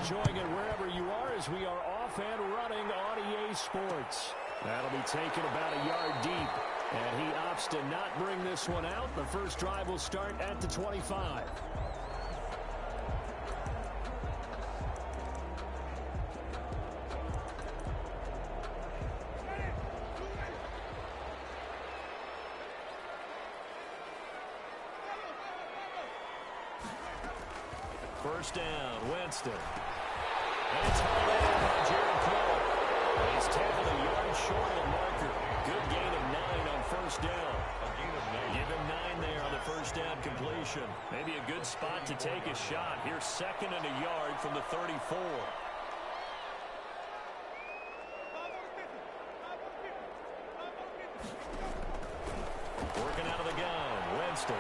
enjoying it wherever you are as we are off and running on EA Sports. That'll be taken about a yard deep, and he opts to not bring this one out. The first drive will start at the 25. First down, Winston. And it's highlighted by Jared Cole. He's tackled a yard short of the marker. Good gain of 9 on first down. Give him 9 there on the first down completion. Maybe a good spot to take a shot. Here's second and a yard from the 34. Working out of the gun, Winston.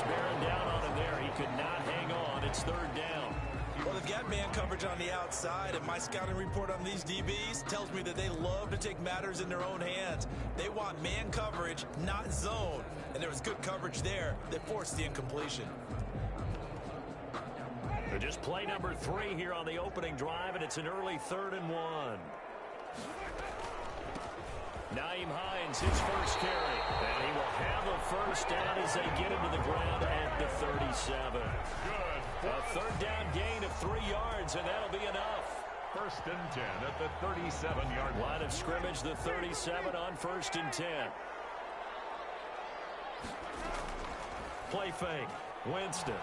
Bearing down on him there. He could not hang on. It's third down. Well, they've got man coverage on the outside, and my scouting report on these DBs tells me that they love to take matters in their own hands. They want man coverage, not zone. And there was good coverage there that forced the incompletion. They're just play number 3 here on the opening drive, and it's an early 3rd and 1. Naeem Hines, his first carry. And he will have a first down as they get into the ground at the 37. A third down gain of 3 yards, and that'll be enough. First and 10 at the 37-yard line. Line of scrimmage, the 37 on first and 10. Play fake. Winston.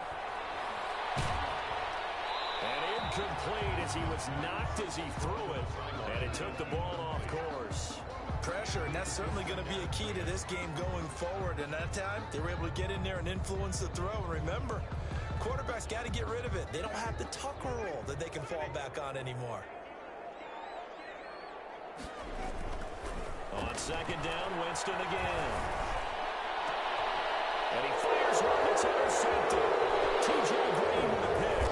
And incomplete as he was knocked as he threw it. And it took the ball off course. Pressure, and that's certainly going to be a key to this game going forward. And that time, they were able to get in there and influence the throw. And remember, quarterbacks got to get rid of it. They don't have the tuck rule that they can fall back on anymore. On second down, Winston again. And he fires one that's intercepted. T.J. Green with the pick.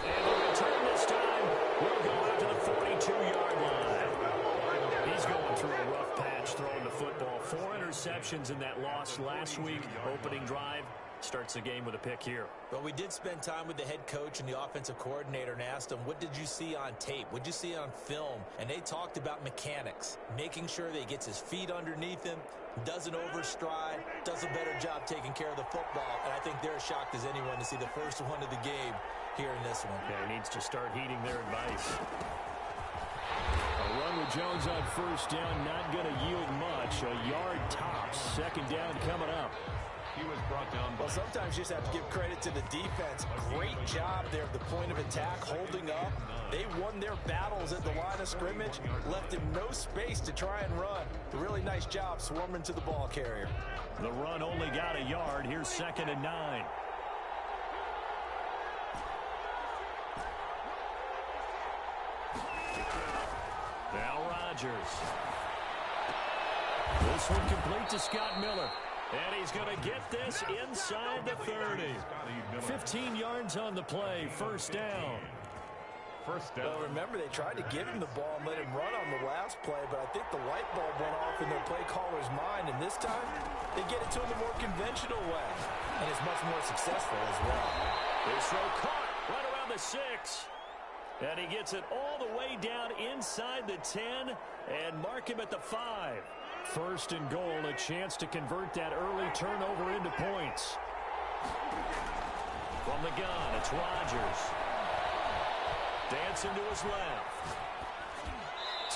And the return this time will go out to the 42-yard line. He's going through a rough patch throwing the football. 4 interceptions in that loss last week. Opening drive starts the game with a pick here. Well, we did spend time with the head coach and the offensive coordinator and asked them, what did you see on tape? What did you see on film? And they talked about mechanics, making sure that he gets his feet underneath him, doesn't overstride, does a better job taking care of the football. And I think they're as shocked as anyone to see the first one of the game here in this one. Yeah, he needs to start heeding their advice. A run with Jones on first down, not going to yield much. A yard tops. Second down coming up. He was brought down. Well, sometimes you just have to give credit to the defense. Great job there at the point of attack, holding up. They won their battles at the line of scrimmage, left him no space to try and run. A really nice job swarming to the ball carrier. The run only got a yard. Here's second and 9. Now Rodgers. This one complete to Scott Miller. And he's going to get this inside the 30. 15 yards on the play. First down. First down. Well, remember, they tried to give him the ball and let him run on the last play, but I think the light bulb went off in their play caller's mind, and this time they get it to him the more conventional way, and it's much more successful as well. This throw caught right around the 6. And he gets it all the way down inside the 10 and mark him at the 5. First and goal, a chance to convert that early turnover into points. From the gun, it's Rodgers. Dancing to his left.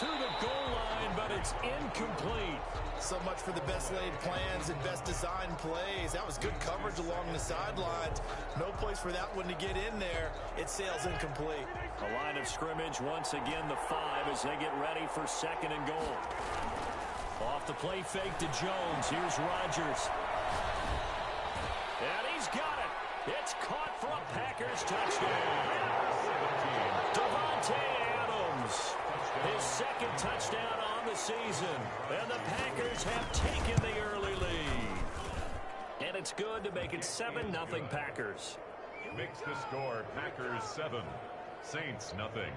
To the goal line, but it's incomplete. So much for the best laid plans and best designed plays. That was good coverage along the sidelines. No place for that one to get in there. It sails incomplete. A line of scrimmage, once again the 5 as they get ready for second and goal. Off the play fake to Jones. Here's Rodgers. And he's got it. It's caught for a Packers touchdown. Davante Adams. His second touchdown on the season. And the Packers have taken the early lead. And it's good to make it 7-0 Packers. Makes the score Packers 7, Saints nothing.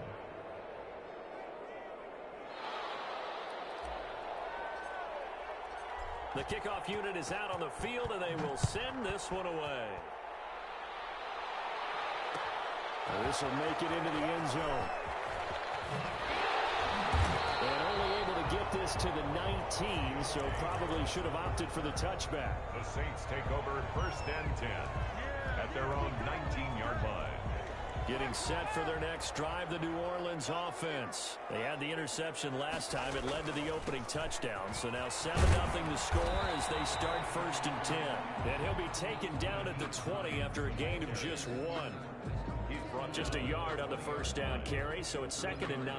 The kickoff unit is out on the field, and they will send this one away. This will make it into the end zone. And only able to get this to the 19, so probably should have opted for the touchback. The Saints take over 1st and 10 at their own 19-yard line. Getting set for their next drive, the New Orleans offense. They had the interception last time. It led to the opening touchdown. So now 7-0 the score as they start 1st and 10. And he'll be taken down at the 20 after a gain of just 1. Just a yard on the first down carry, so it's 2nd and 9.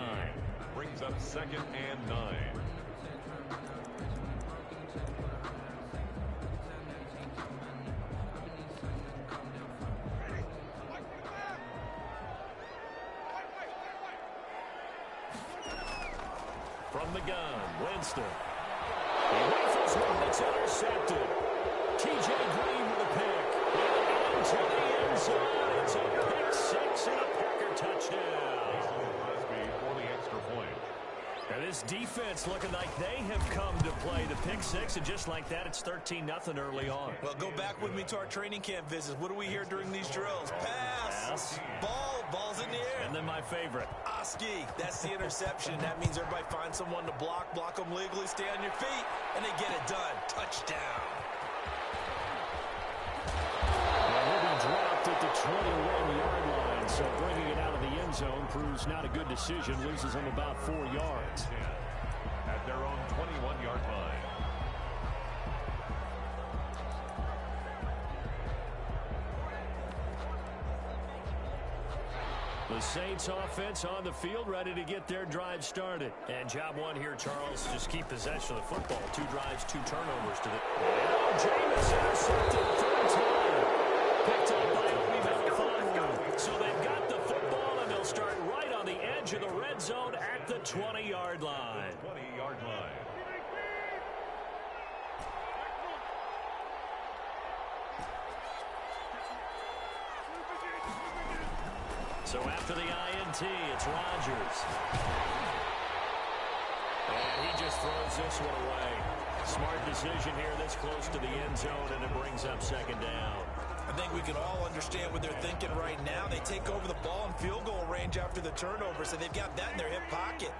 Brings up 2nd and 9. From the gun, Winston. He rifles one that's intercepted. T.J. Green with a pick. And into the end zone. It's a pick 6 and a Packer touchdown. For the extra point. And this defense looking like they have come to play the pick 6, and just like that, it's 13-0 early on. Well, go back with me to our training camp visits. What do we hear during these drills? Pass. Ball's in the air. And then my favorite. Oski, that's the interception. That means everybody finds someone to block them legally, stay on your feet, and they get it done. Touchdown. Well, he'll be dropped at the 21-yard line, so bringing it out of the end zone proves not a good decision. Loses him about 4 yards. At their own 21-yard line. The Saints offense on the field, ready to get their drive started. And job one here, Charles, just keep possession of the football. 2 drives, 2 turnovers to the... Oh, Jameis intercepted 3rd time. Picked up by Obi Melifonwu. So they've got the football, and they'll start right on the edge of the red zone at the 20-yard line. 20-yard line. So after the INT, it's Rodgers. And he just throws this one away. Smart decision here this close to the end zone, and it brings up 2nd down. I think we can all understand what they're thinking right now. They take over the ball in field goal range after the turnover, so they've got that in their hip pocket.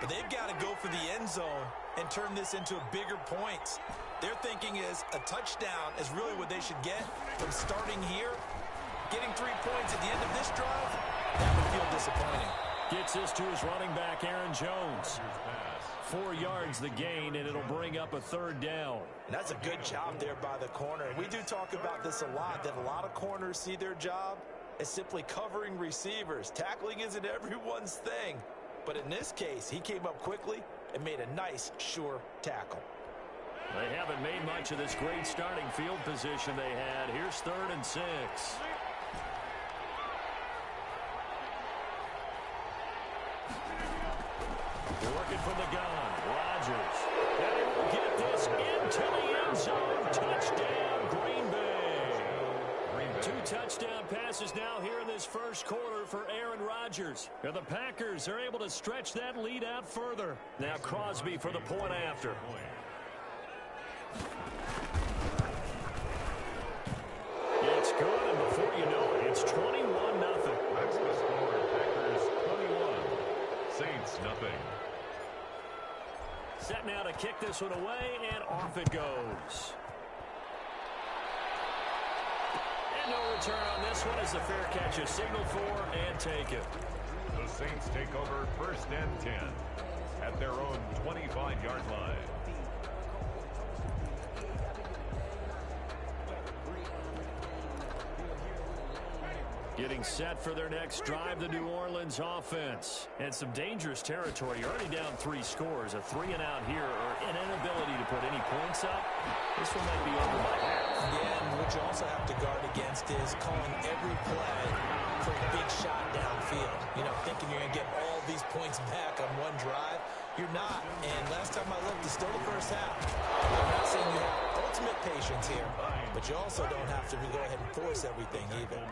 But they've got to go for the end zone and turn this into bigger points. Their thinking is a touchdown is really what they should get from starting here. Getting 3 points at the end of this drive, that would feel disappointing. Gets this to his running back, Aaron Jones. 4 yards the gain, and it'll bring up a 3rd down. And that's a good job there by the corner. We do talk about this a lot, that a lot of corners see their job as simply covering receivers. Tackling isn't everyone's thing. But in this case, he came up quickly and made a nice, sure tackle. They haven't made much of this great starting field position they had. Here's 3rd and 6. Working from the gun, Rodgers. And he will get this into the end zone. Touchdown, Green Bay. 2 touchdown passes now here in this first quarter for Aaron Rodgers. And the Packers are able to stretch that lead out further. Now Crosby for the point after. It's good, and before you know it, it's 21-0. That's the score. Packers 21. Saints nothing. Set now to kick this one away, and off it goes. And no return on this one as the fair catch is signaled for and taken. The Saints take over 1st and 10 at their own 25-yard line. Getting set for their next drive, the New Orleans offense. And some dangerous territory. You're already down 3 scores. A 3 and out here, or an inability to put any points up. This one might be over by half. Yeah, and what you also have to guard against is calling every play for a big shot downfield. You know, thinking you're going to get all these points back on one drive. You're not. And last time I looked, it's still the first half. I'm not saying you have ultimate patience here, but you also don't have to go ahead and force everything either.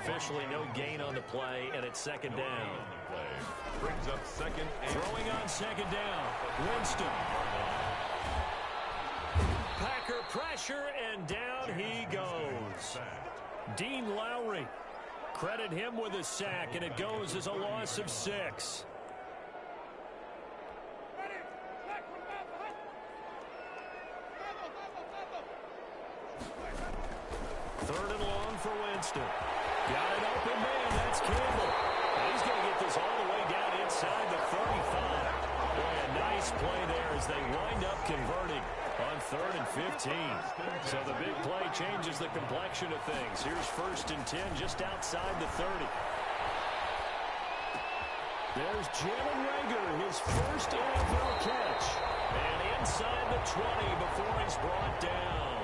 Officially no gain on the play, and it's 2nd down. Brings up 2nd and... Throwing on 2nd down, Winston. pressure, and down he goes. Dean Lowry. Credit him with a sack, and it goes as a loss of 6. Third and long for Winston. Got an open man. That's Campbell. And he's going to get this all the way down inside the 35. Boy, a nice play there as they wind up converting on 3rd and 15. So the big play changes the complexion of things. Here's 1st and 10 just outside the 30. There's Jalen Reagor, his first NFL catch. And inside the 20 before he's brought down.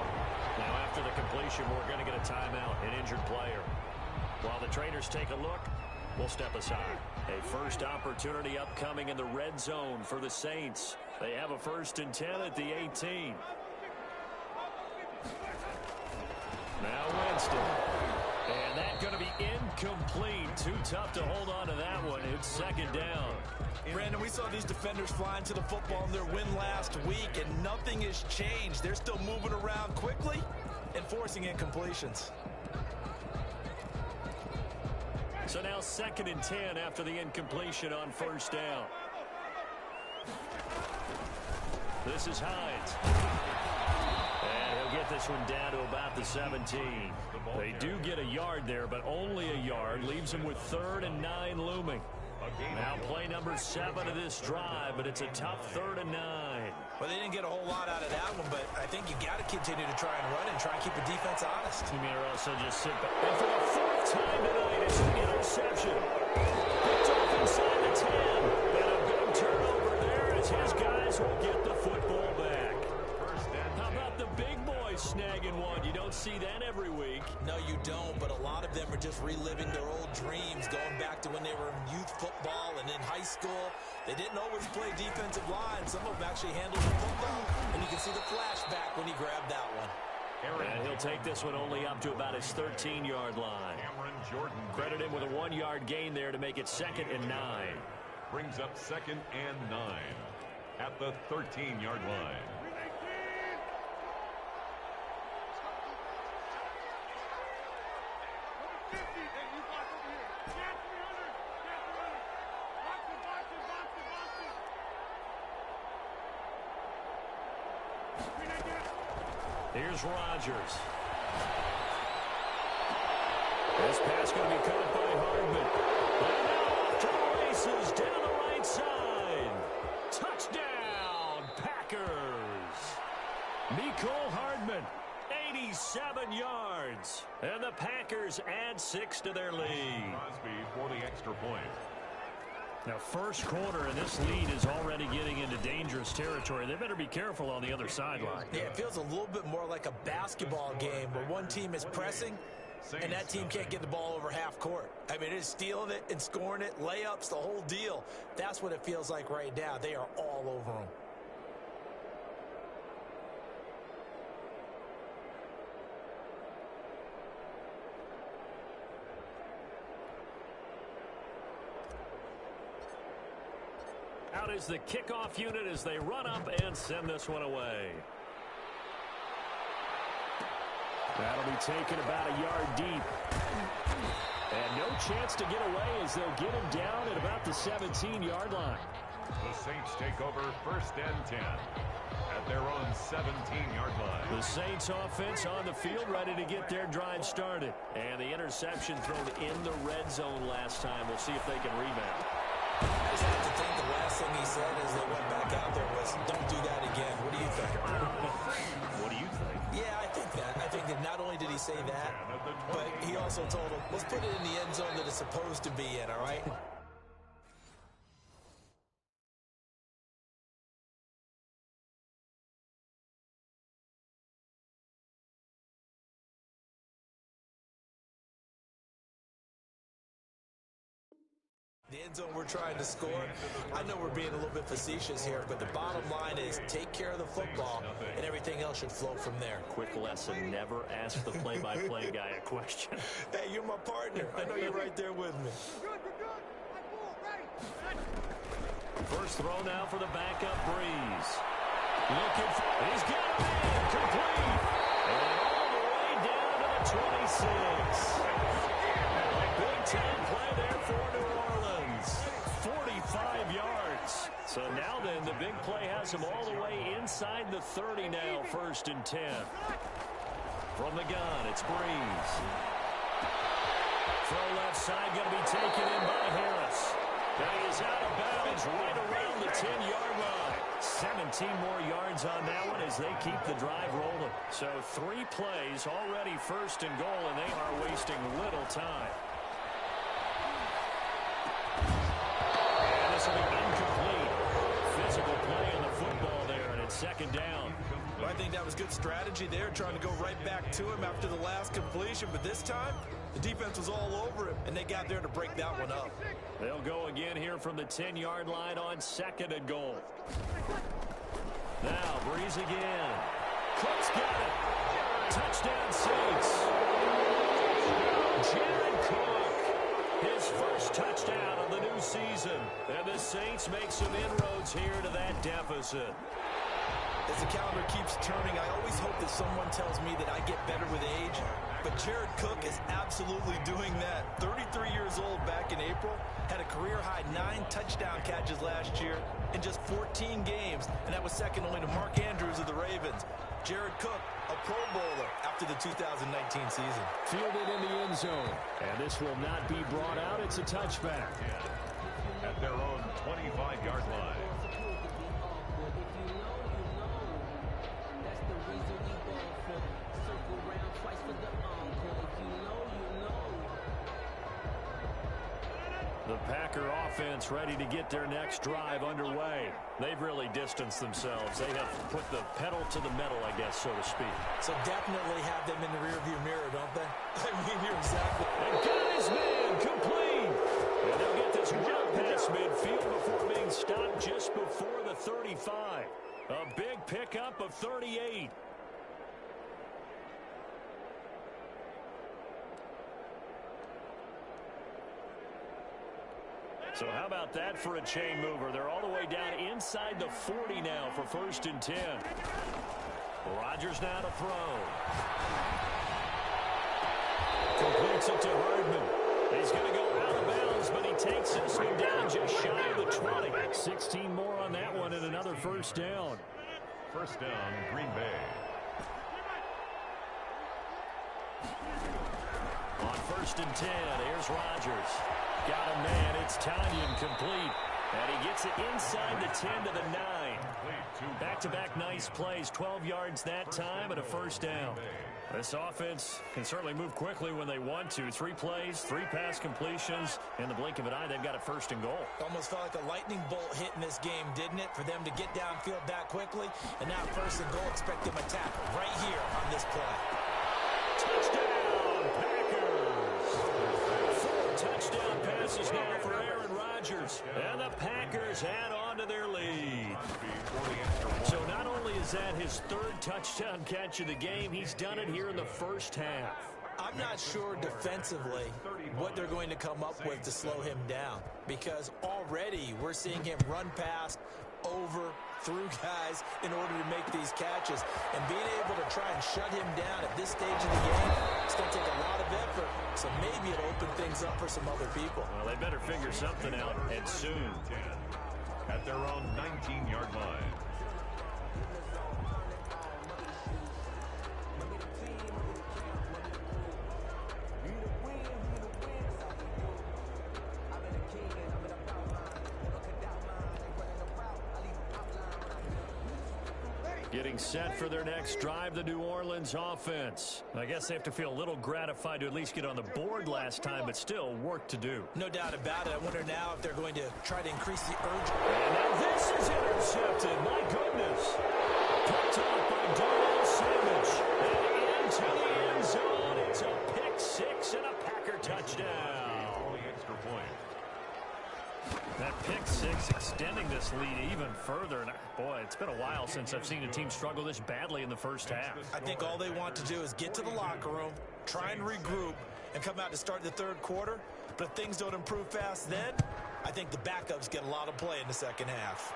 Now after the completion, we're going to get a timeout, an injured player. While the trainers take a look, we'll step aside. A first opportunity upcoming in the red zone for the Saints. They have a 1st and 10 at the 18. Now Winston. And that's going to be incomplete. Too tough to hold on to that one. It's 2nd down. Brandon, we saw these defenders flying to the football in their win last week, and nothing has changed. They're still moving around quickly and forcing incompletions. So now 2nd and 10 after the incompletion on 1st down. This is Hines. And he'll get this one down to about the 17. They do get a yard there, but only a yard. Leaves him with 3rd and 9 looming. Now play number 7 of this drive, but it's a tough 3rd and 9. Well, they didn't get a whole lot out of that one, but I think you got to continue to try and run and try and keep the defense honest. You mean also just sit back. And for the 4th time tonight, it's an interception. Picked off inside the 10. And a big turnover there as his guys will get the football back. How about the big boys snagging one? You don't see that every week. No, you don't, but a lot of them are just reliving their old dreams, going back to when they were in youth football and in high school. They didn't always play defensive line. Some of them actually handled the football, and you can see the flashback when he grabbed that one. And he'll take this one only up to about his 13-yard line. Credit him with a 1-yard gain there to make it 2nd and 9. Brings up 2nd and 9 at the 13-yard line. Here's Rodgers. This pass going to be caught by Hardman. And now off to the races down the right side. Touchdown, Packers. Mecole Hardman, 87 yards. And the Packers add 6 to their lead. Crosby for the extra point. Now, first quarter, and this lead is already getting into dangerous territory. They better be careful on the other sideline. Yeah, it feels a little bit more like a basketball game where one team is pressing and that team can't get the ball over half court. I mean, it's stealing it and scoring it, layups, the whole deal. That's what it feels like right now. They are all over them. Out is the kickoff unit as they run up and send this one away. That'll be taken about a yard deep. And no chance to get away as they'll get him down at about the 17-yard line. The Saints take over 1st and 10 at their own 17-yard line. The Saints offense on the field ready to get their drive started. And the interception thrown in the red zone last time. We'll see if they can rebound. I just have to think the last thing he said as they went back out there was, don't do that again. What do you think? What do you think? Yeah, I think that. I think that not only did he say that, but he also told him, let's put it in the end zone that it's supposed to be in, all right? The end zone we're trying to score. I know we're being a little bit facetious here, but the bottom line is take care of the football, and everything else should flow from there. Quick lesson, never ask the play-by-play guy a question. Hey, you're my partner. I know you're right there with me. First throw now for the backup Breeze. Looking for, he's got a man, complete. And all the way down to the 26. Big time play there for New Orleans. 45 yards. So now then, the big play has him all the way inside the 30 now, 1st and 10. From the gun, it's Breeze. Throw left side, going to be taken in by Harris. And he is out of bounds right around the 10-yard line. 17 more yards on that one as they keep the drive rolling. So 3 plays already 1st and goal, and they are wasting little time. And this will be incomplete. Physical play on the football there, and it's 2nd down. Well, I think that was good strategy there, trying to go right back to him after the last completion. But this time, the defense was all over him, and they got there to break that one up. They'll go again here from the 10-yard line on 2nd and goal. Now, Breeze again. Cook's got it. Touchdown Saints. Jared Cook, his first touchdown of the new season. And the Saints make some inroads here to that deficit. As the calendar keeps turning, I always hope that someone tells me that I get better with age. But Jared Cook is absolutely doing that. 33 years old back in April. Had a career-high 9 touchdown catches last year in just 14 games. And that was second only to Mark Andrews of the Ravens. Jared Cook, a Pro Bowler after the 2019 season. Fielded in the end zone. And this will not be brought out. It's a touchback. At their own 25-yard line. The Packer offense ready to get their next drive underway. They've really distanced themselves. They have put the pedal to the metal, I guess, so to speak. So definitely have them in the rearview mirror, don't they? I mean, you're exactly. And got his man complete. And they'll get this run past midfield before being stopped just before the 35. A big pickup of 38. So how about that for a chain mover? They're all the way down inside the 40 now for 1st and 10. Rodgers now to throw. Completes it to Hardman. He's going to go out of bounds, but he takes this one down just shy of the 20. 16 more on that one and another 1st down. 1st down, Green Bay. On 1st and 10, here's Rodgers. Got a man, it's Tanyan complete. And he gets it inside the 10 to the 9. Back-to-back nice plays, 12 yards that time and a 1st down. This offense can certainly move quickly when they want to. 3 plays, 3 pass completions. In the blink of an eye, they've got a 1st and goal. Almost felt like a lightning bolt hit in this game, didn't it? For them to get downfield that quickly. And now 1st and goal, expect them to tackle right here on this play. Touchdown, Packers! 4 touchdown passes now for Aaron Rodgers. And the Packers add on to their lead. So not only is that his 3rd touchdown catch of the game, he's done it here in the 1st half. I'm not sure defensively what they're going to come up with to slow him down, because already we're seeing him run past, over, through guys in order to make these catches. And being able to try and shut him down at this stage of the game, it's going to take a lot of effort. So maybe it'll open things up for some other people. Well, they better figure something out, and soon. At their own 19-yard line. Getting set for their next drive, the New Orleans offense. I guess they have to feel a little gratified to at least get on the board last time, but still work to do. No doubt about it. I wonder now if they're going to try to increase the urgency. And now this is intercepted. My goodness. Picked off by Darrell Savage. And into the end zone. It's a pick 6 and a Packer touchdown. Only extra point. That pick 6 extending this lead even further. And boy, it's been a while since I've seen a team struggle this badly in the 1st half. I think all they want to do is get to the locker room, try and regroup, and come out to start the 3rd quarter. But if things don't improve fast then, I think the backups get a lot of play in the 2nd half.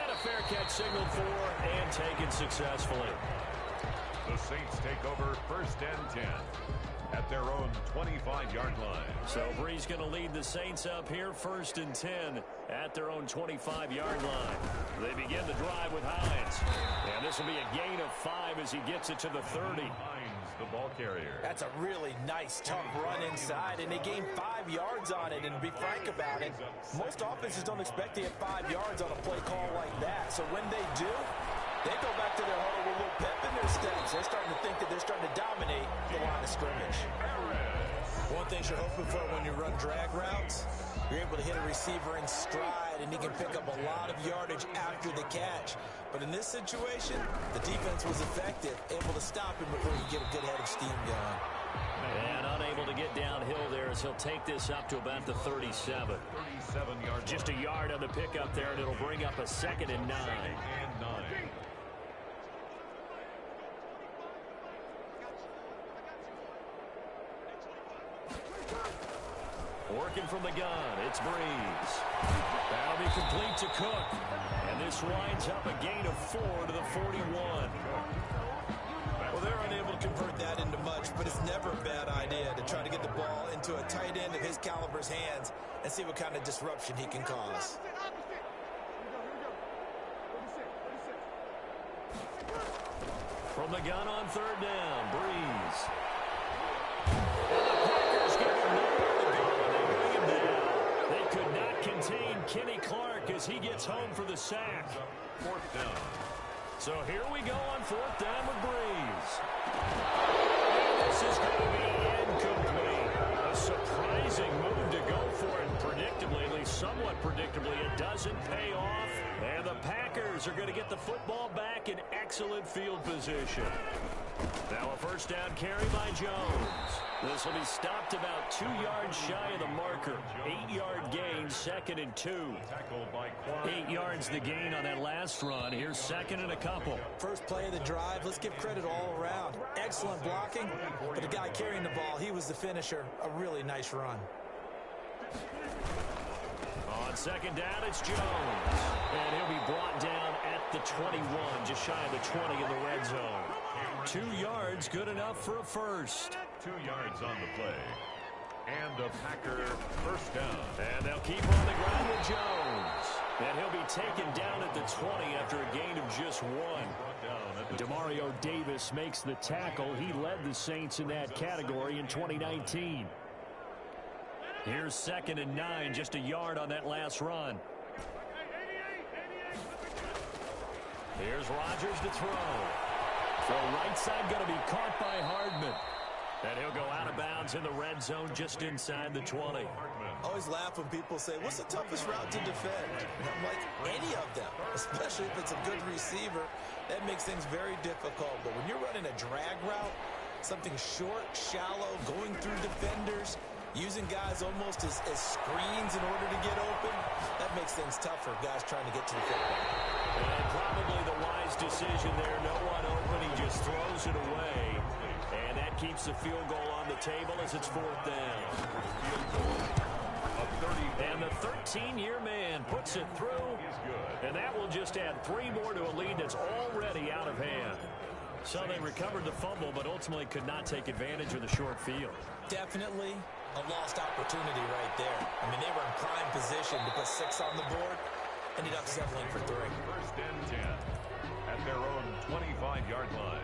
And a fair catch signaled for and taken successfully. The Saints take over 1st and 10 at their own 25-yard line. So Brees going to lead the Saints up here, 1st and 10 at their own 25-yard line. They begin the drive with Hines. And this will be a gain of 5 as he gets it to the 30. Hines, the ball carrier. That's a really nice, tough run inside, and they gained 5 yards on it. And to be frank about it, most offenses don't expect to get 5 yards on a play call like that. So when they do, they go back to their huddle with a little pep in their steps. They're starting to think that they're starting to dominate the line of scrimmage. One thing you're hoping for when you run drag routes, you're able to hit a receiver in stride, and he can pick up a lot of yardage after the catch. But in this situation, the defense was effective, able to stop him before he get a good head of steam going. And unable to get downhill there as he'll take this up to about the 37. 37 yards. Just a yard on the pickup there, and it'll bring up a 2nd and 9. 2nd and 9. Working from the gun, it's Brees. That'll be complete to Cook. And this winds up a gain of 4 to the 41. Well, they're unable to convert that into much, but it's never a bad idea to try to get the ball into a tight end of his caliber's hands and see what kind of disruption he can cause. From the gun on 3rd down, Brees. And the Packers get nowhere to go, and they bring him down. They could not contain Kenny Clark as he gets home for the sack. 4th down. So here we go on 4th down with Brees. And this is going to be incomplete. A surprising move to go for it predictably, at least somewhat predictably. It doesn't pay off. And the Packers are going to get the football back in excellent field position. Now a 1st down carry by Jones. This will be stopped about 2 yards shy of the marker. 8-yard gain, 2nd and 2. Tackled by Quan. 8 yards the gain on that last run. Here's 2nd and a couple. First play of the drive, let's give credit all around. Excellent blocking, but the guy carrying the ball, he was the finisher. A really nice run. On 2nd down, it's Jones. And he'll be brought down at the 21, just shy of the 20 in the red zone. 2 yards, good enough for a first. 2 yards on the play. And a Packer 1st down. And they'll keep on the ground with Jones. And he'll be taken down at the 20 after a gain of just 1. Demario Davis makes the tackle. He led the Saints in that category in 2019. Here's 2nd and 9, just a yard on that last run. Here's Rodgers to throw. Throw right side going to be caught by Hardman. And he'll go out of bounds in the red zone just inside the 20. Always laugh when people say, what's the toughest route to defend? And I'm like, any of them, especially if it's a good receiver. That makes things very difficult. But when you're running a drag route, something short, shallow, going through defenders, using guys almost as screens in order to get open, that makes things tough for guys trying to get to the football. And probably the wise decision there. No one open. He just throws it away. And that keeps the field goal on the table as it's 4th down. And the 13-year man puts it through. And that will just add 3 more to a lead that's already out of hand. So they recovered the fumble, but ultimately could not take advantage of the short field. Definitely a lost opportunity right there. I mean, they were in prime position to put 6 on the board. Ended up settling for 3. 1st and 10 at their own 25-yard line.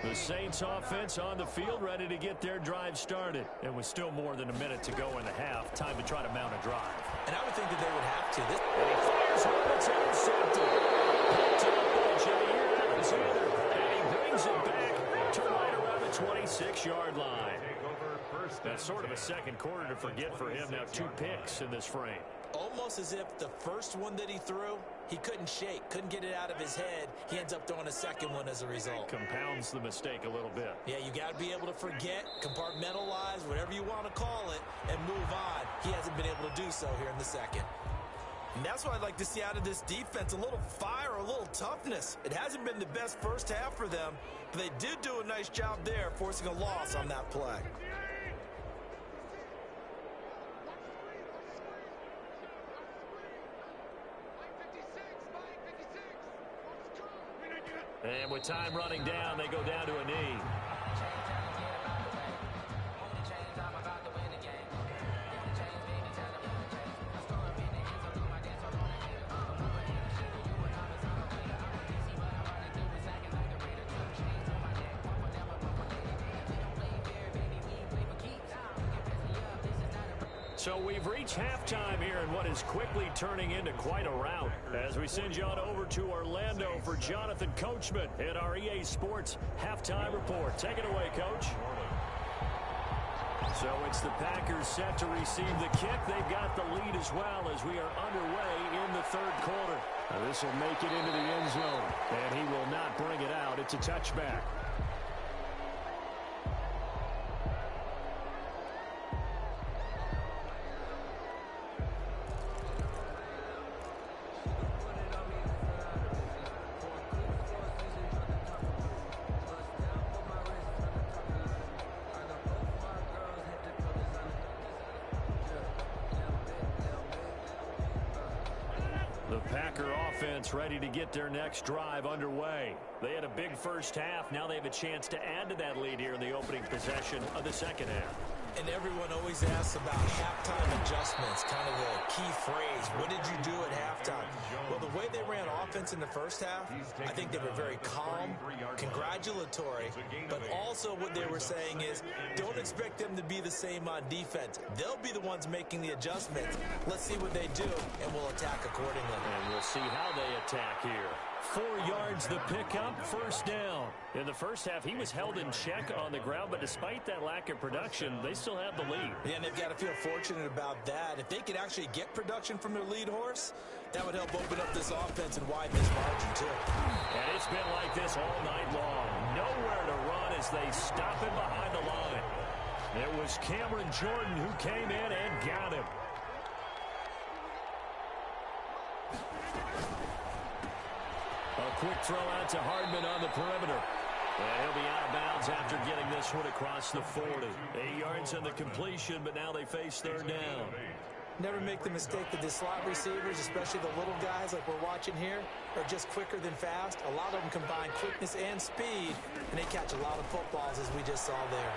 The Saints offense on the field, ready to get their drive started. And with still more than a minute to go in the half, time to try to mount a drive. And I would think that they would have to. And he fires one, it's intercepted. Picked up by Jair Alexander. And he brings it back to right around the 26-yard line. That's sort of a second quarter to forget for him. Now 2 picks in this frame. almost as if the first one that he threw, he couldn't shake, couldn't get it out of his head. He ends up throwing a second one as a result. Compounds the mistake a little bit. Yeah, you got to be able to forget, compartmentalize, whatever you want to call it, and move on. He hasn't been able to do so here in the second. And that's what I'd like to see out of this defense, a little fire, a little toughness. It hasn't been the best first half for them, but they did do a nice job there, forcing a loss on that play. And with time running down, they go down to a knee. So we've reached halftime here in what is quickly turning into quite a rout. As we send you on over to Orlando for Jonathan Coachman in our EA Sports Halftime Report. Take it away, Coach. So it's the Packers set to receive the kick. They've got the lead as well as we are underway in the third quarter. Now this will make it into the end zone, and he will not bring it out. It's a touchback. The Packer offense ready to get their next drive underway. They had a big first half. Now they have a chance to add to that lead here in the opening possession of the second half. And everyone always asks about halftime adjustments, kind of the key phrase. What did you do at halftime? Well, the way they ran offense in the first half, I think they were very calm, congratulatory, but also what they were saying is don't expect them to be the same on defense. They'll be the ones making the adjustments. Let's see what they do, and we'll attack accordingly. And we'll see how they attack here. 4 yards the pickup, first down. In the first half, he was held in check on the ground, but despite that lack of production, they still have the lead. Yeah, and they've got to feel fortunate about that. If they could actually get production from their lead horse, that would help open up this offense and widen this margin, too. And it's been like this all night long. Nowhere to run as they stop him behind the line. It was Cameron Jordan who came in and got him. A quick throw out to Hardman on the perimeter. And he'll be out of bounds after getting this one across the 40. 8 yards on the completion, but now they face third down. Never make the mistake that the slot receivers, especially the little guys like we're watching here, are just quicker than fast. A lot of them combine quickness and speed, and they catch a lot of footballs as we just saw there.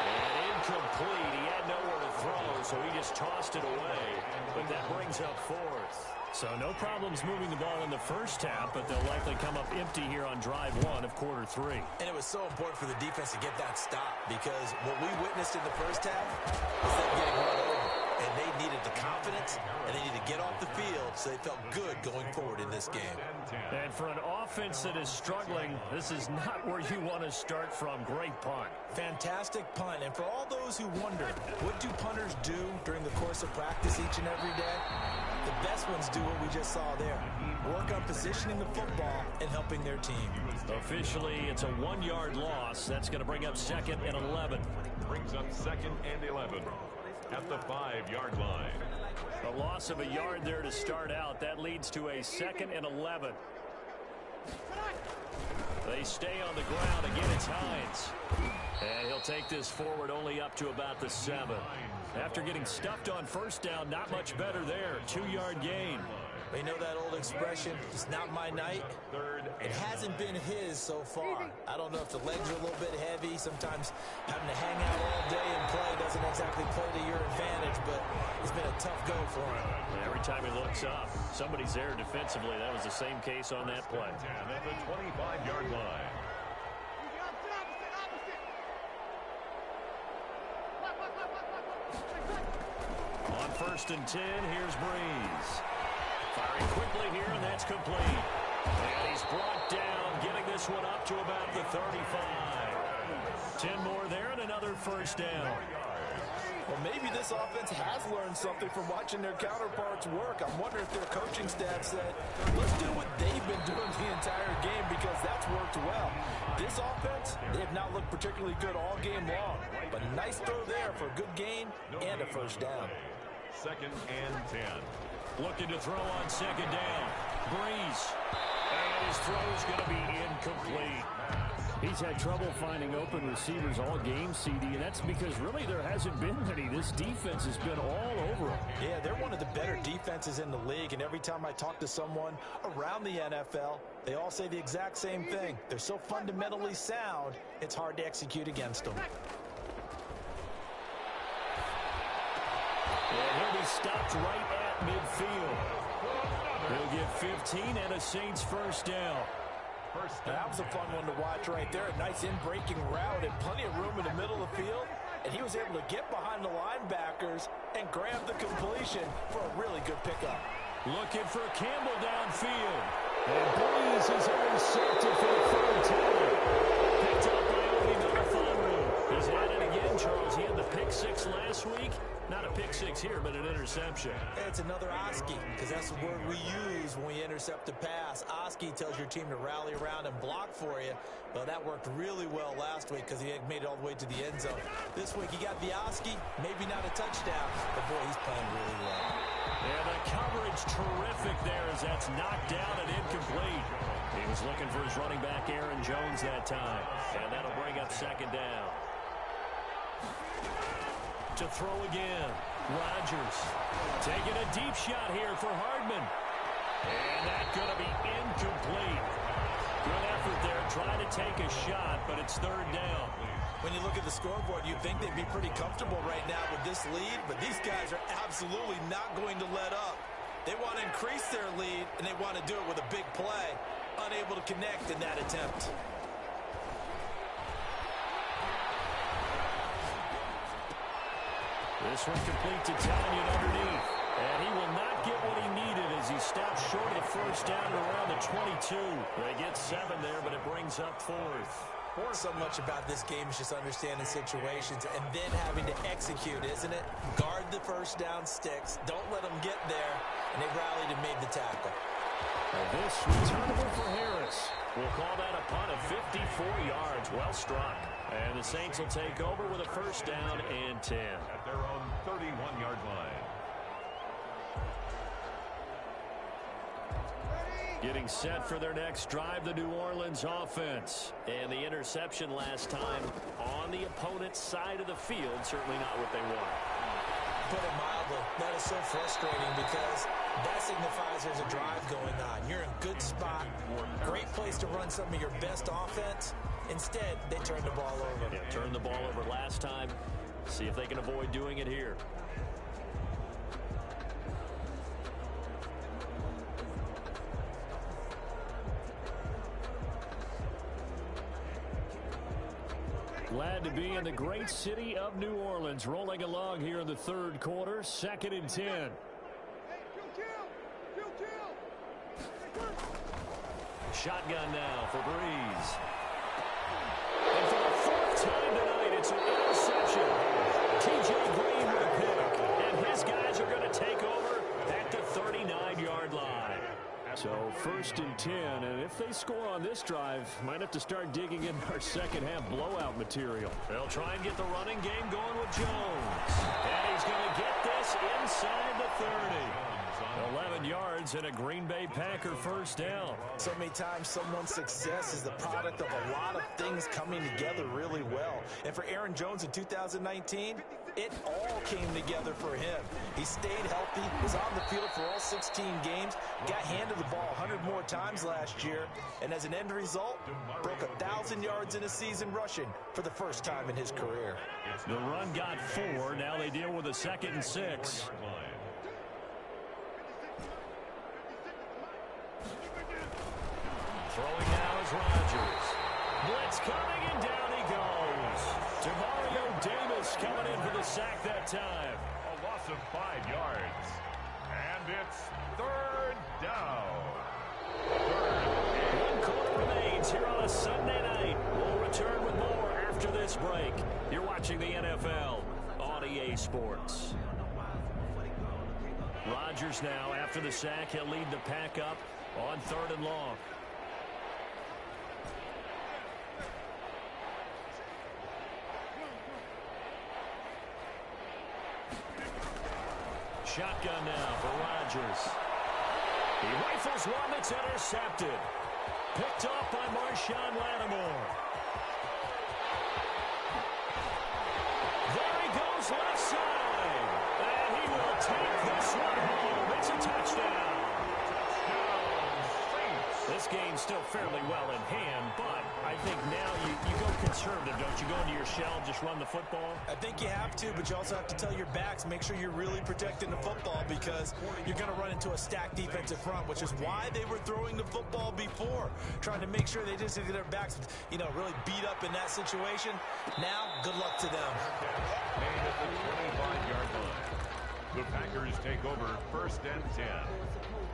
And incomplete. He had nowhere to throw, so he just tossed it away. But that brings up fourth. So no problems moving the ball in the first half, but they'll likely come up empty here on drive 1 of quarter 3. And it was so important for the defense to get that stop because what we witnessed in the first half was them getting run over. And they needed the confidence, and they needed to get off the field so they felt good going forward in this game. And for an offense that is struggling, this is not where you want to start from. Great punt. Fantastic punt. And for all those who wonder, what do punters do during the course of practice each and every day? The best ones do what we just saw there. Work on positioning the football and helping their team. Officially, it's a 1-yard loss. That's going to bring up 2nd and 11. Brings up 2nd and 11 at the 5-yard line. A loss of a yard there to start out. That leads to a 2nd and 11. They stay on the ground. Again, it's Hines. And he'll take this forward only up to about the 7. After getting stuffed on first down, not much better there. 2-yard gain. You know that old expression, it's not my night? It hasn't been his so far. I don't know if the legs are a little bit heavy. Sometimes having to hang out all day and play doesn't exactly play to your advantage, but it's been a tough go for him. Every time he looks up, somebody's there defensively. That was the same case on that play. At the 25-yard line. On 1st and 10, here's Breeze. Firing quickly here, and that's complete. And he's brought down, getting this one up to about the 35. 10 more there and another first down. Well, maybe this offense has learned something from watching their counterparts work. I'm wondering if their coaching staff said, let's do what they've been doing the entire game because that's worked well. This offense, they have not looked particularly good all game long. But a nice throw there for a good gain and a first down. 2nd and 10. Looking to throw on 2nd down. Breeze. And his throw is going to be incomplete. He's had trouble finding open receivers all game, CD, and that's because really there hasn't been any. This defense has been all over him. Yeah, they're one of the better defenses in the league, and every time I talk to someone around the NFL, they all say the exact same thing. They're so fundamentally sound, it's hard to execute against them. And he'll be stopped right at midfield. He'll get 15 and a Saints first down. That was a fun one to watch right there. A nice in-breaking route and plenty of room in the middle of the field. And he was able to get behind the linebackers and grab the completion for a really good pickup. Looking for Campbell downfield. And Breeze is intercepted for the 3rd time. Picked up by Obi Melifonwu. He's had it again, Charles. He had the pick 6 last week. Not a pick 6 here, but an interception. It's another Oski, because that's the word we use when we intercept a pass. Oski tells your team to rally around and block for you. Well, that worked really well last week because he had made it all the way to the end zone. This week he got the Oski, maybe not a touchdown, but boy, he's playing really well. And the coverage terrific there as that's knocked down and incomplete. He was looking for his running back, Aaron Jones, that time. And that'll bring up 2nd down. To throw again. Rodgers taking a deep shot here for Hardman. And that's going to be incomplete. Good effort there trying to take a shot, but it's 3rd down. When you look at the scoreboard, you'd think they'd be pretty comfortable right now with this lead, but these guys are absolutely not going to let up. They want to increase their lead, and they want to do it with a big play. Unable to connect in that attempt. This one complete to Tanya underneath. And he will not get what he needed as he stops short of the first down at around the 22. They get 7 there, but it brings up 4th. So much about this game is just understanding situations and then having to execute, isn't it? Guard the first down sticks. Don't let them get there. And they rallied and made the tackle. And this returnable for Harris. We'll call that a punt of 54 yards. Well struck. And the Saints will take over with a first down and 10. At their own 31-yard line. Getting set for their next drive, the New Orleans offense. And the interception last time on the opponent's side of the field. Certainly not what they want. Put it mildly, that is so frustrating because that signifies there's a drive going on. You're in a good spot, great place to run some of your best offense. Instead, they turned the ball over. Yeah, turned the ball over last time. See if they can avoid doing it here. Glad to be in the great city of New Orleans. Rolling along here in the 3rd quarter. 2nd and 10. Shotgun now for Breeze. And for the 4th time tonight, it's an interception. T.J. Green with a pick. And his guys are going to take over at the 39-yard line. So 1st and 10, and if they score on this drive, might have to start digging in our second-half blowout material. They'll try and get the running game going with Jones. And he's going to get this inside the 30. 11 yards and a Green Bay Packer first down. So many times someone's success is the product of a lot of things coming together really well. And for Aaron Jones in 2019, it all came together for him. He stayed healthy, was on the field for all 16 games, got handed the ball 100 more times last year, and as an end result, broke 1,000 yards in a season rushing for the first time in his career. The run got 4. Now they deal with a 2nd and 6. Throwing now is Rodgers. Blitz coming, and down he goes. Demario Davis coming in for the sack that time. A loss of 5 yards. And it's 3rd down. 1 quarter remains here on a Sunday night. We'll return with more after this break. You're watching the NFL on EA Sports. Rodgers now, after the sack, he'll lead the pack up on 3rd and long. Shotgun now for Rodgers. He rifles one that's intercepted. Picked off by Marshawn Lattimore. There he goes left side. And he will take this one home. It's a touchdown. This game's still fairly well in hand, but I think now you go conservative, don't you? Go into your shell and just run the football? I think you have to, but you also have to tell your backs, make sure you're really protecting the football because you're going to run into a stacked defensive front, which is why they were throwing the football before, trying to make sure they just get their backs, really beat up in that situation. Now, good luck to them. Made at the 25-yard line. The Packers take over 1st and 10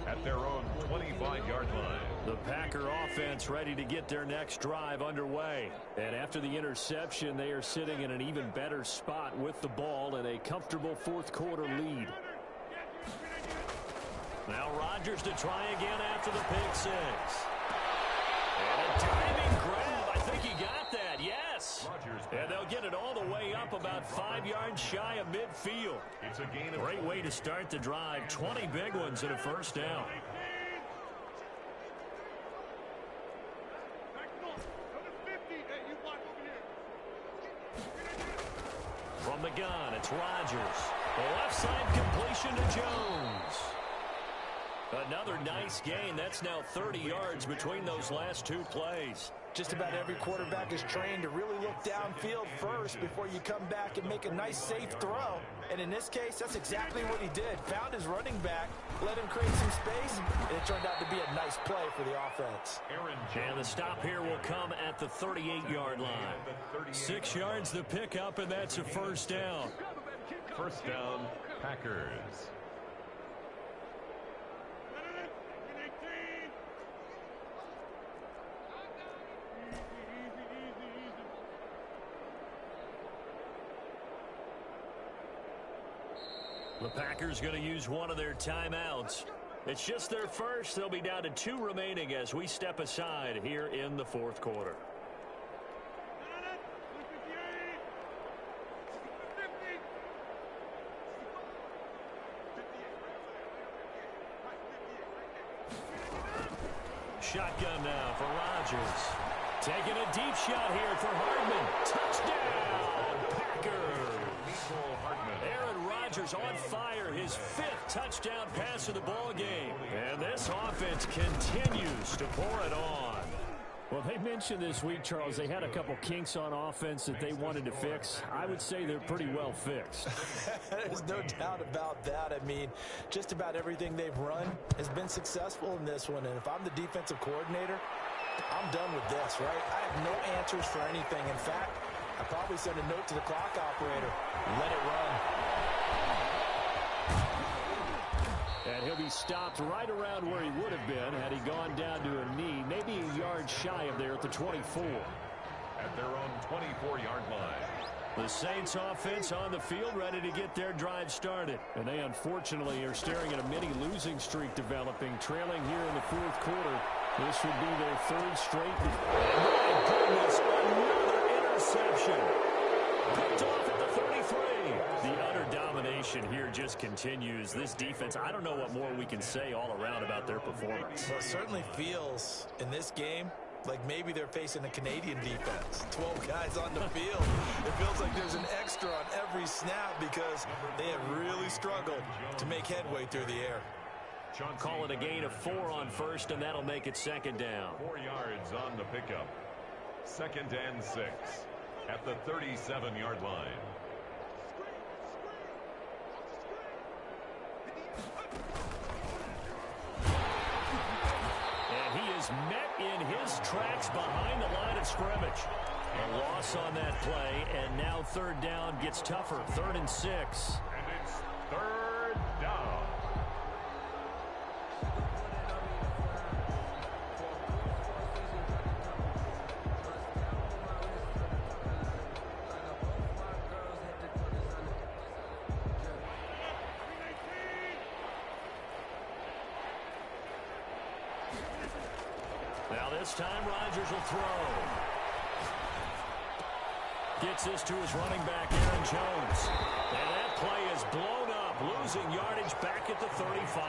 at their own 25-yard line. The Packer offense ready to get their next drive underway. And after the interception, they are sitting in an even better spot with the ball in a comfortable 4th quarter lead. Now Rodgers to try again after the pick 6. And a diving grab. I think he got that. Yes. And they'll get it all the way up about 5 yards shy of midfield. It's a gain of Great way to start the drive. 20 big ones and a 1st down. From the gun, it's Rodgers. The left side completion to Jones. Another nice gain. That's now 30 yards between those last 2 plays. Just about every quarterback is trained to really look downfield first before you come back and make a nice, safe throw. And in this case, that's exactly what he did. Found his running back, let him create some space, and it turned out to be a nice play for the offense. And the stop here will come at the 38-yard line. 6 yards the pickup, and that's a 1st down. 1st down, Packers. The Packers going to use one of their timeouts. It's just their first. They'll be down to 2 remaining as we step aside here in the 4th quarter. Shotgun now for Rodgers. Taking a deep shot here for Hardman. Touchdown, Packers. Aaron Rodgers on fire, his 5th touchdown pass of the ball game. And this offense continues to pour it on. Well, they mentioned this week, Charles, they had a couple kinks on offense that they wanted to fix. I would say they're pretty well fixed. There's no doubt about that. I mean, just about everything they've run has been successful in this one. And if I'm the defensive coordinator, I'm done with this, right? I have no answers for anything. In fact, I probably send a note to the clock operator. Let it run. And he'll be stopped right around where he would have been had he gone down to a knee, maybe a yard shy of there at the 24. At their own 24-yard line. The Saints offense on the field ready to get their drive started. And they unfortunately are staring at a mini losing streak developing, trailing here in the 4th quarter. This would be their 3rd straight. My goodness, another interception. Picked off at the 33. The utter domination here just continues. This defense, I don't know what more we can say all around about their performance. Well, it certainly feels in this game like maybe they're facing a Canadian defense. 12 guys on the field. It feels like there's an extra on every snap because they have really struggled to make headway through the air. Call it a gain of 4 on 1st, and that'll make it 2nd down. 4 yards on the pickup. 2nd and 6 at the 37-yard line. And he is met in his tracks behind the line of scrimmage. A loss on that play, and now 3rd down gets tougher. 3rd and 6. And it's 3rd down. Now this time Rodgers will throw. Gets this to his running back, Aaron Jones. And that play is blown up, losing yardage back at the 35.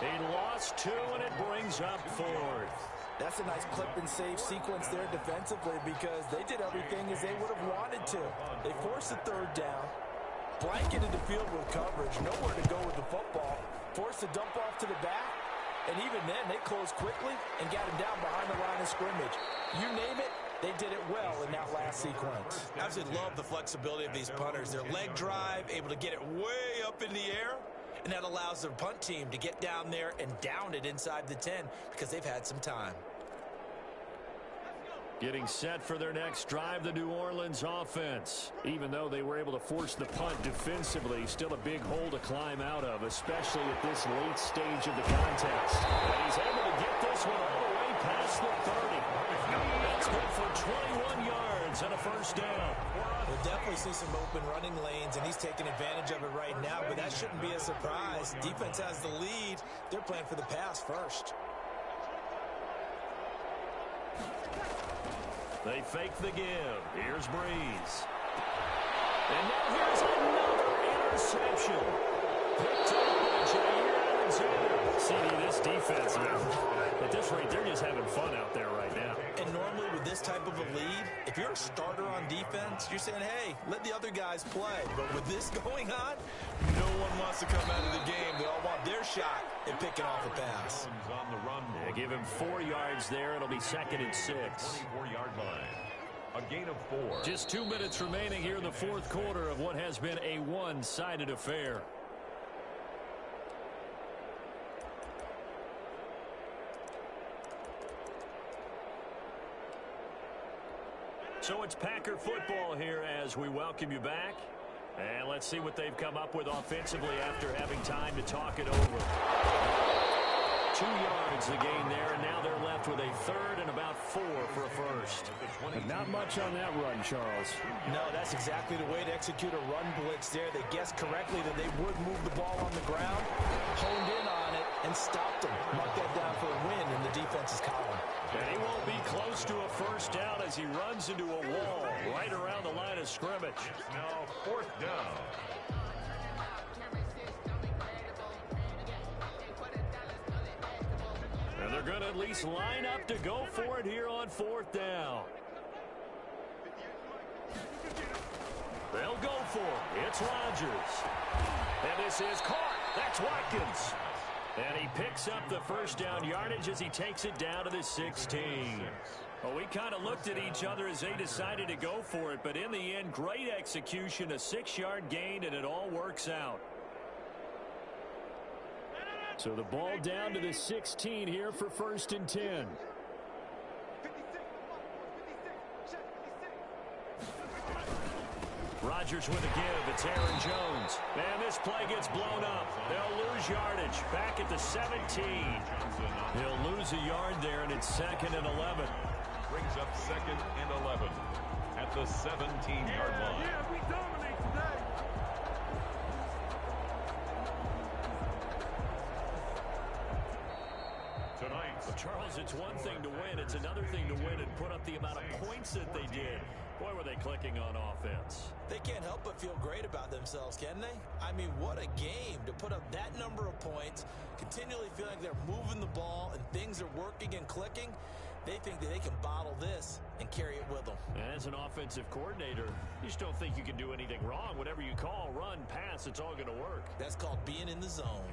He lost 2, and it brings up 4th. That's a nice clip and save sequence there defensively because they did everything as they would have wanted to. They forced the 3rd down, blanketed the field with coverage, nowhere to go with the football, forced to dump off to the back, and even then they closed quickly and got him down behind the line of scrimmage. You name it, they did it well in that last sequence. I absolutely love the flexibility of these punters. Their leg drive, able to get it way up in the air, and that allows their punt team to get down there and down it inside the 10 because they've had some time. Getting set for their next drive, the New Orleans offense. Even though they were able to force the punt defensively, still a big hole to climb out of, especially at this late stage of the contest. And he's able to get this one all the way past the 30. That's good for 21 yards and a first down. We'll definitely see some open running lanes, and he's taking advantage of it right now, but that shouldn't be a surprise. Defense has the lead. They're playing for the pass first. They fake the give. Here's Breeze. And now here's another interception. Picked up by Jair Alexander. See, this defense, at this rate, they're just having fun out there right now. And normally with this type of a lead, if you're a starter on defense, you're saying, hey, let the other guys play. But with this going on, no one wants to come out of the game. They all want their shot at picking off a pass. On the run. They give him 4 yards there. It'll be 2nd and 6. 24-yard line. A gain of 4. Just 2 minutes remaining here in the 4th quarter of what has been a one-sided affair. So it's Packer football here as we welcome you back. And let's see what they've come up with offensively after having time to talk it over. 2 yards the gain there, and now they're left with a 3rd and about 4 for a first. But not much on that run, Charles. No, that's exactly the way to execute a run blitz there. They guessed correctly that they would move the ball on the ground, honed in on it, and stopped them. Mark that down for a win in the defense's column. And he won't be close to a first down as he runs into a wall right around the line of scrimmage. Now 4th down. And they're going to at least line up to go for it here on 4th down. They'll go for it. It's Rodgers. And this is caught. That's Watkins. And he picks up the first down yardage as he takes it down to the 16. Well, we kind of looked at each other as they decided to go for it, but in the end, great execution, a 6-yard gain, and it all works out. So the ball down to the 16 here for 1st and 10. Rodgers with a give. It's Aaron Jones. And this play gets blown up. They'll lose yardage back at the 17. He'll lose a yard there, and it's 2nd and 11. Brings up 2nd and 11 at the 17-yard line. Yeah, we dominate today. Tonight, Charles, it's one thing to win. It's another thing to win and put up the amount of points that they did. Boy, were they clicking on offense. They can't help but feel great about themselves, can they? I mean, what a game to put up that number of points, continually feeling like they're moving the ball and things are working and clicking. They think that they can bottle this and carry it with them. And as an offensive coordinator, you just don't think you can do anything wrong. Whatever you call, run, pass, it's all going to work. That's called being in the zone.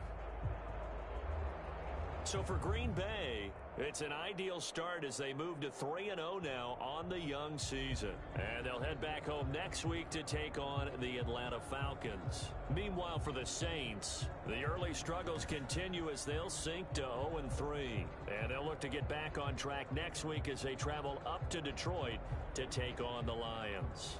So for Green Bay, it's an ideal start as they move to 3-0 now on the young season. And they'll head back home next week to take on the Atlanta Falcons. Meanwhile, for the Saints, the early struggles continue as they'll sink to 0-3. And they'll look to get back on track next week as they travel up to Detroit to take on the Lions.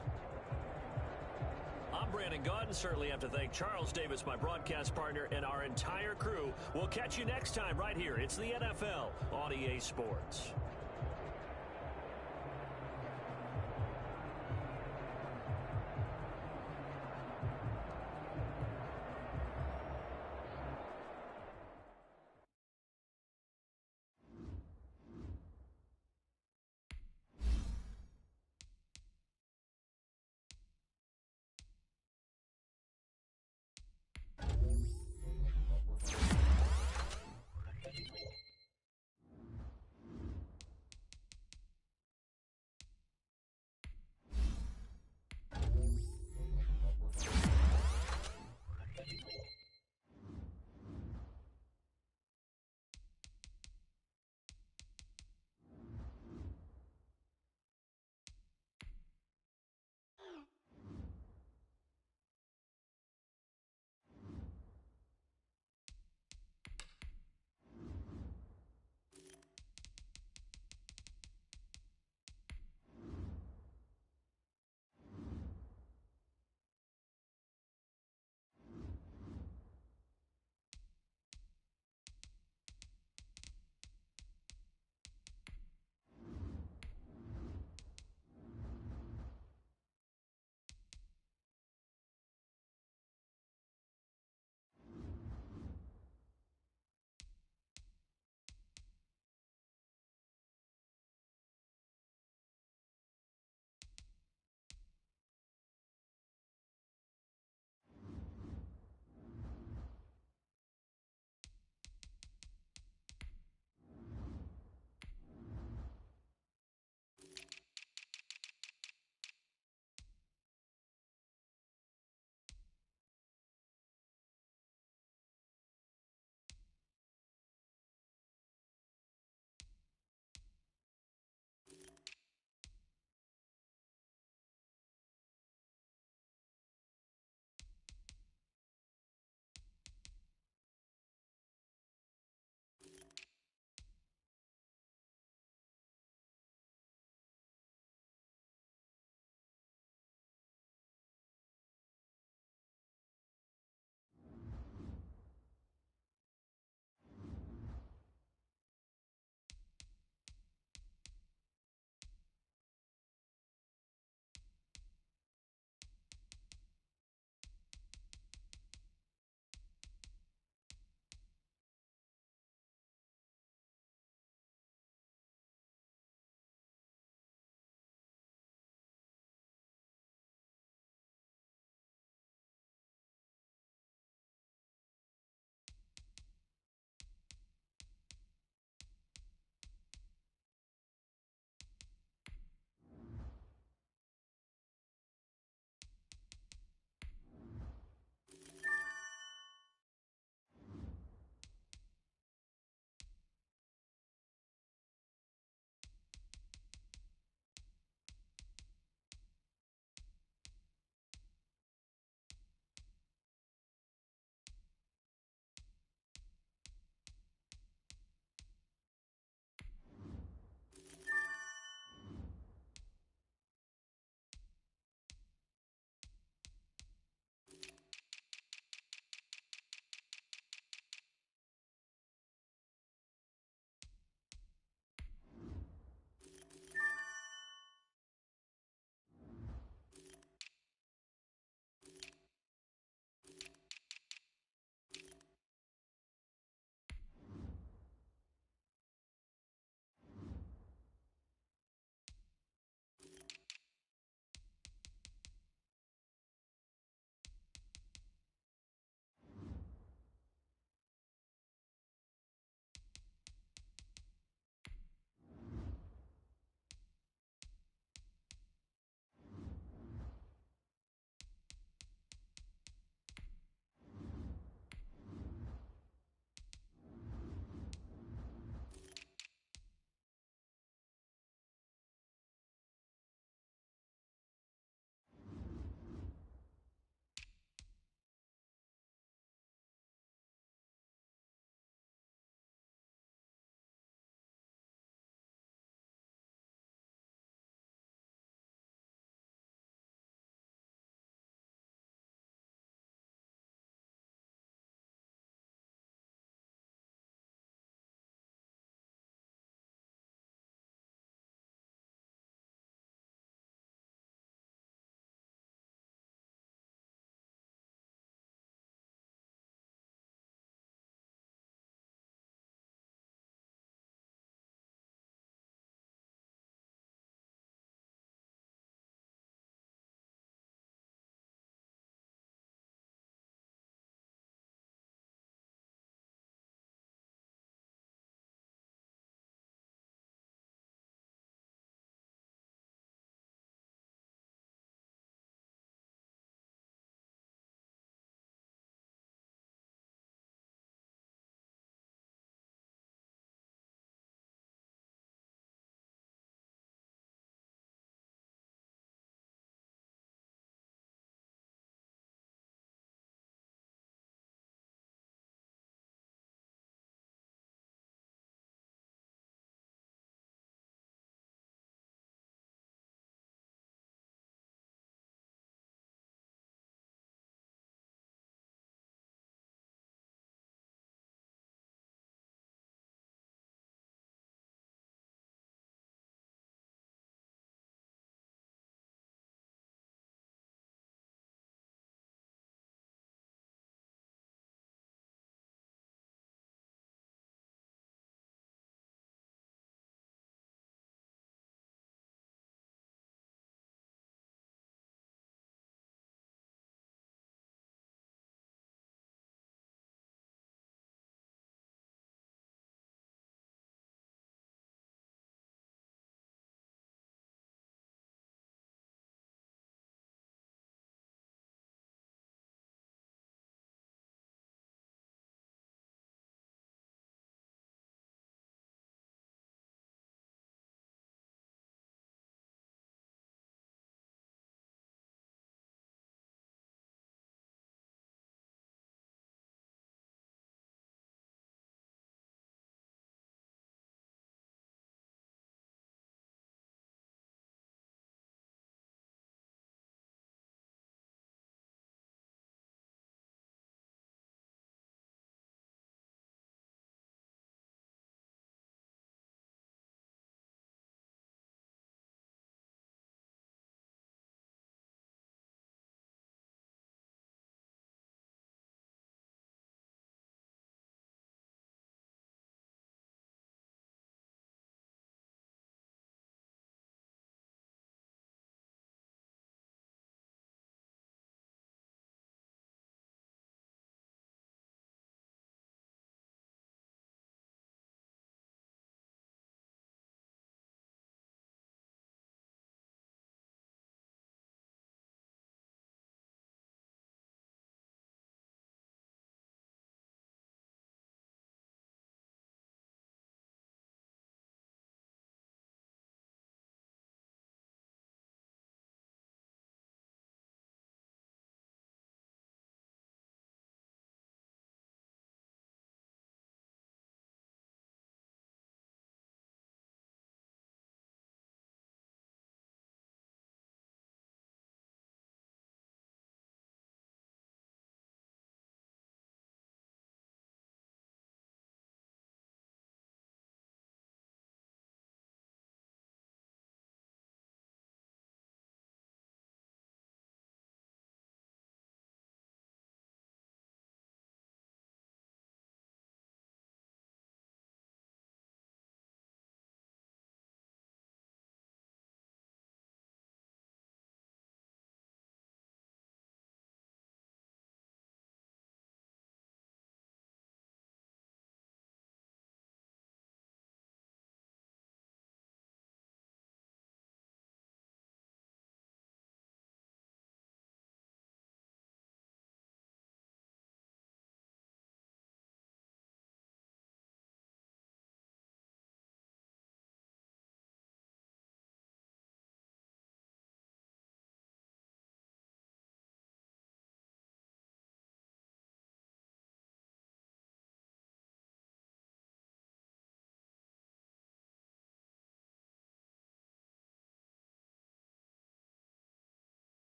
I'm Brandon Gaudin. Certainly have to thank Charles Davis, my broadcast partner, and our entire crew. We'll catch you next time right here. It's the NFL on EA Sports.